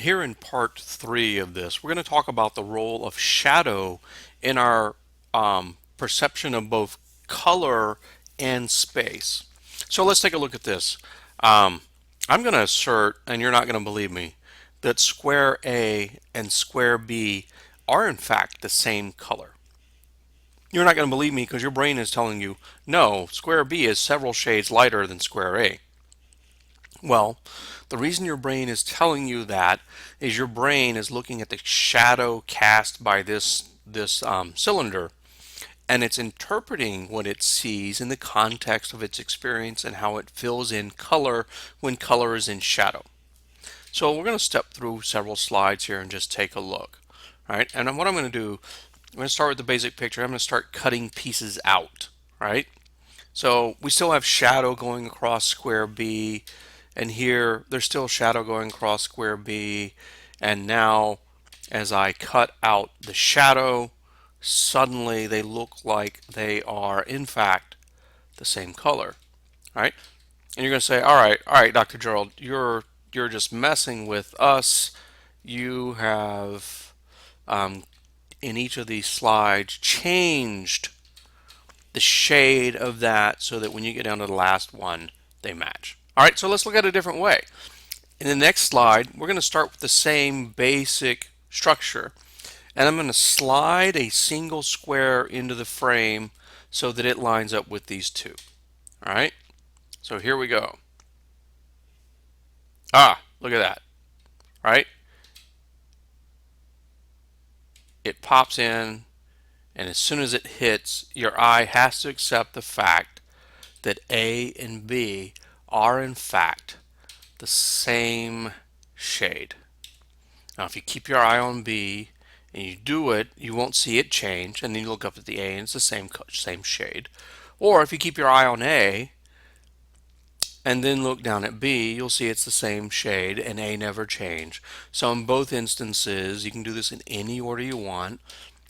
Here in part 3 of this, we're going to talk about the role of shadow in our perception of both color and space. So let's take a look at this. Um, I'm going to assert, and you're not going to believe me, that square A and square B are in fact the same color. You're not going to believe me because your brain is telling you, no, square B is several shades lighter than square A. Well, the reason your brain is telling you that is your brain is looking at the shadow cast by this cylinder, and it's interpreting what it sees in the context of its experience and how it fills in color when color is in shadow. So we're going to step through several slides here and just take a look. All right, and what I'm going to do, I'm going to start with the basic picture. I'm going to start cutting pieces out. Right. So we still have shadow going across square B, and here there's still shadow going across square B, and now as I cut out the shadow, suddenly they look like they are in fact the same color, right? And you're going to say, all right, Dr. Gerald, you're just messing with us. You have in each of these slides changed the shade of that so that when you get down to the last one, they match. All right, so let's look at it a different way. In the next slide, we're going to start with the same basic structure. And I'm going to slide a single square into the frame so that it lines up with these two. All right, so here we go. Look at that, right? It pops in, and as soon as it hits, your eye has to accept the fact that A and B are in fact the same shade. Now if you keep your eye on B and you do it, you won't see it change, and then you look up at the A and it's the same shade. Or if you keep your eye on A and then look down at B, you'll see it's the same shade and A never changed. So in both instances, you can do this in any order you want.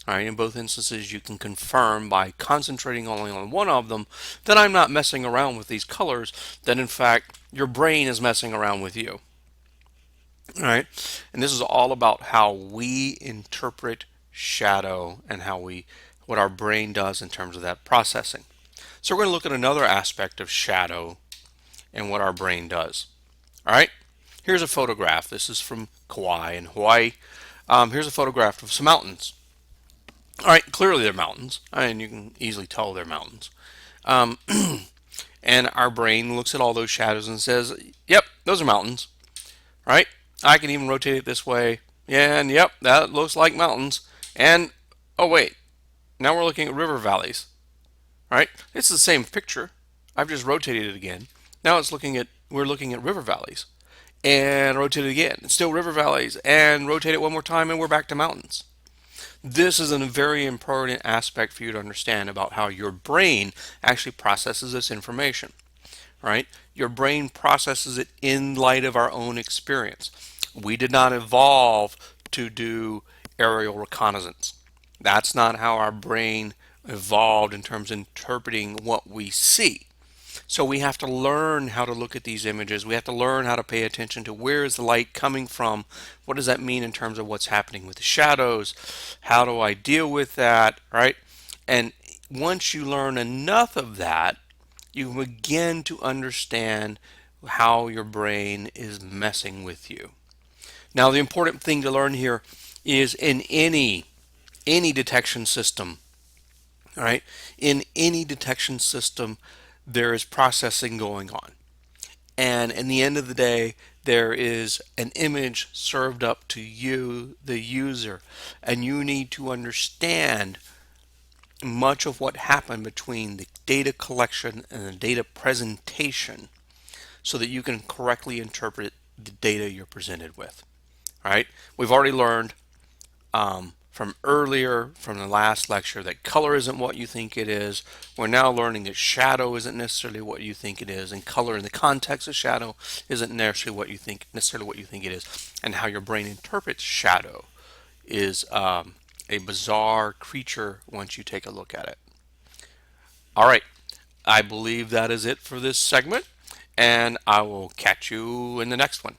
All right, in both instances, you can confirm by concentrating only on one of them that I'm not messing around with these colors, that in fact your brain is messing around with you. All right, and this is all about how we interpret shadow and what our brain does in terms of that processing. So we're going to look at another aspect of shadow and what our brain does. All right, here's a photograph. This is from Kauai in Hawaii. Here's a photograph of some mountains. All right, clearly they're mountains. I mean, you can easily tell they're mountains. Um, and our brain looks at all those shadows and says, yep, those are mountains, right? I can even rotate it this way. Yeah, and yep, that looks like mountains. And, oh wait, now we're looking at river valleys, right? It's the same picture. I've just rotated it again. Now we're looking at river valleys. And rotate it again. It's still river valleys. And rotate it one more time and we're back to mountains. This is a very important aspect for you to understand about how your brain actually processes this information, right? Your brain processes it in light of our own experience. We did not evolve to do aerial reconnaissance. That's not how our brain evolved in terms of interpreting what we see. So we have to learn how to look at these images. We have to learn how to pay attention to where is the light coming from? What does that mean in terms of what's happening with the shadows? How do I deal with that, right? And once you learn enough of that, you begin to understand how your brain is messing with you. Now, the important thing to learn here is in any detection system, all right? In any detection system, there is processing going on. And in the end of the day, there is an image served up to you, the user, and you need to understand much of what happened between the data collection and the data presentation so that you can correctly interpret the data you're presented with. All right, we've already learned from the last lecture, that color isn't what you think it is. We're now learning that shadow isn't necessarily what you think it is, and color in the context of shadow isn't necessarily what you think it is, and how your brain interprets shadow is a bizarre creature once you take a look at it. All right, I believe that is it for this segment, and I will catch you in the next one.